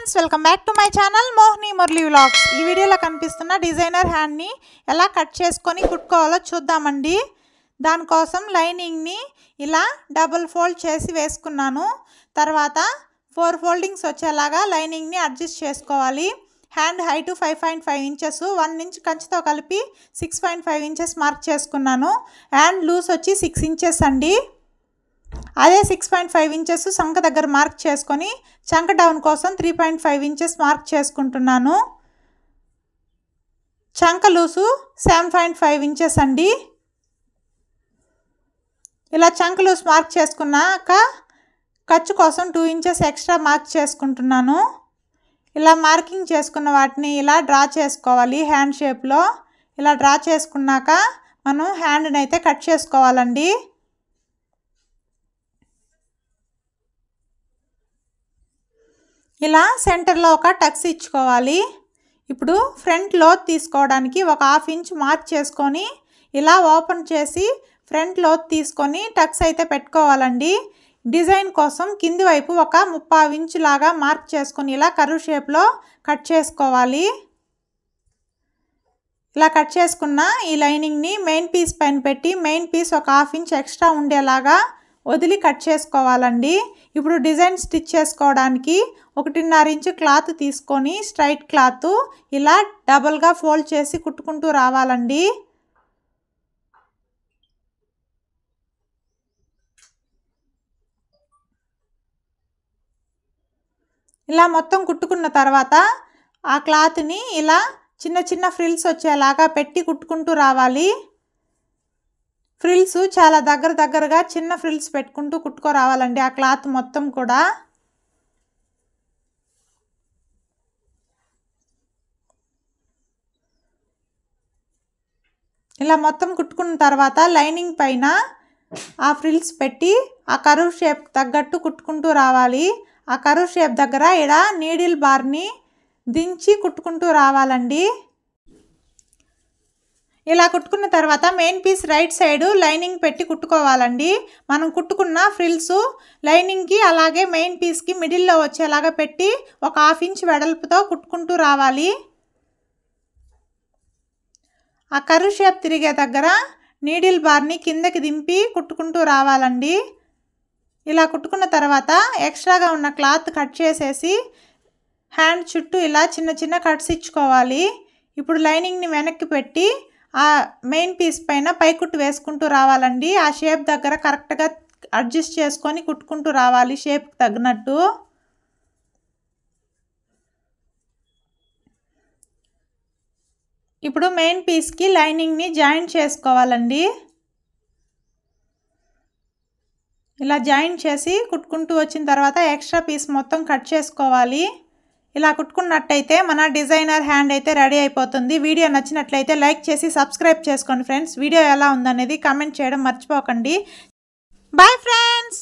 Friends welcome back to my channel Mohini Murali vlogs. ఈ వీడియోలో కనిపిస్తున్న డిజైనర్ హ్యాండ్ ని ఎలా కట్ చేసుకొని కుట్టుకోవాలో చూద్దామండి। దాని కోసం లైనింగ్ ని ఇలా డబుల్ ఫోల్డ్ చేసి వేసుకున్నాను। తర్వాత 4 ఫోల్డింగ్స్ వచ్చేలాగా లైనింగ్ ని అడ్జస్ట్ చేసుకోవాలి। హ్యాండ్ హైట్ 5.5 ఇంచెస్, 1 ఇంచ్ కంచితో కలిపి 6.5 ఇంచెస్ మార్క్ చేసుకున్నాను। హ్యాండ్ లూజ్ వచ్చి 6 ఇంచెస్ అండి। అదే 6.5 ఇంచెస్ సంక దగ్గర మార్క్ చేసుకొని చంక డౌన్ కోసం 3.5 ఇంచెస్ మార్క్ చేసుకుంటున్నాను। చంక లూసు 7.5 ఇంచెస్ అండి। ఇలా చంక లూస్ మార్క్ చేసుకున్నాక ఖర్చు కోసం 2 ఇంచెస్ ఎక్స్ట్రా మార్క్ చేసుకుంటున్నాను। ఇలా మార్కింగ్ చేసుకున్న వాటిని ఇలా డ్రా చేసుకోవాలి। హ్యాండ్ షేప్లో ఇలా డ్రా చేసుకున్నాక మనం హ్యాండ్ని అయితే కట్ చేసుకోవాలండి। ఇలా సెంటర్లో ఒక టక్స్ ఇచ్చుకోవాలి। ఇప్పుడు ఫ్రంట్ లోత్ తీసుకోవడానికి ఒక 1/2 ఇంచ్ మార్క్ చేసుకొని ఇలా ఓపెన్ చేసి ఫ్రంట్ లోత్ తీసుకొని టక్స్ అయితే పెట్టుకోవాలండి। డిజైన్ కోసం కింది వైపు ఒక 3/4 ఇంచ్ లాగా మార్క్ చేసుకొని ఇలా కర్వ్ షేప్లో కట్ చేసుకోవాలి। ఇలా కట్ చేసుకున్న ఈ లైనింగ్ని మెయిన్ పీస్ పైన పెట్టి మెయిన్ పీస్ ఒక 1/2 ఇంచ్ ఎక్స్ట్రా ఉండేలాగా వదిలి కట్ చేసుకోవాలండి। ఇప్పుడు డిజైన్ స్టిచ్ చేసుకోవడానికి 1.5 ఇంచ్ క్లాత్ తీసుకొని స్ట్రైట్ క్లాత్ ఇలా డబుల్గా ఫోల్డ్ చేసి కుట్టుకుంటూ రావాలండి। ఇలా మొత్తం కుట్టుకున్న తర్వాత ఆ క్లాత్ని ఇలా చిన్న చిన్న ఫ్రిల్స్ వచ్చేలాగా పెట్టి కుట్టుకుంటూ రావాలి। ఫ్రిల్స్ చాలా దగ్గరగా చిన్న ఫ్రిల్స్ పెట్టుకుంటూ కుట్టుకో రావాలండి ఆ క్లాత్ మొత్తం కూడా। ఇలా మొత్తం కుట్టుకున్న తర్వాత లైనింగ్ పైన ఆ ఫ్రిల్స్ పెట్టి ఆ కర్వ్ షేప్ తగ్గట్టు కుట్టుకుంటూ రావాలి। ఆ కర్వ్ షేప్ దగ్గర ఇక్కడ నీడిల్ బార్ని దించి కుట్టుకుంటూ రావాలండి। ఇలా కుట్టుకున్న తర్వాత main piece right side lining పెట్టి కుట్టుకోవాలండి। మనం కుట్టుకున్న ఫ్రిల్స్ లైనింగ్కి అలాగే మెయిన్ పీస్కి మిడిల్లో వచ్చేలాగా పెట్టి ఒక 1/2 ఇంచ్ వెడల్పుతో కుట్టుకుంటూ రావాలి। ఆ కర్వ్ షేప్ తిరిగే దగ్గర నీడిల్ బార్ని కిందకి దింపి కుట్టుకుంటూ రావాలండి। ఇలా కుట్టుకున్న తర్వాత ఎక్స్ట్రాగా ఉన్న క్లాత్ కట్ చేసేసి హ్యాండ్ చుట్టూ ఇలా చిన్న చిన్న కట్స్ ఇచ్చుకోవాలి। ఇప్పుడు లైనింగ్ని వెనక్కి పెట్టి ఆ మెయిన్ పీస్ పైన పైకుట్టు వేసుకుంటూ రావాలండి। ఆ షేప్ దగ్గర కరెక్ట్గా అడ్జస్ట్ చేసుకొని కుట్టుకుంటూ రావాలి షేప్కి తగినట్టు। ఇప్పుడు మెయిన్ పీస్కి లైనింగ్ని జాయింట్ చేసుకోవాలండి। ఇలా జాయింట్ చేసి కుట్టుకుంటూ వచ్చిన తర్వాత ఎక్స్ట్రా పీస్ మొత్తం కట్ చేసుకోవాలి। ఇలా కుట్టుకున్నట్టయితే మన డిజైనర్ హ్యాండ్ అయితే రెడీ అయిపోతుంది। వీడియో నచ్చినట్లయితే లైక్ చేసి సబ్స్క్రైబ్ చేసుకోండి ఫ్రెండ్స్। వీడియో ఎలా ఉందనేది కామెంట్ చేయడం మర్చిపోకండి। Bye friends.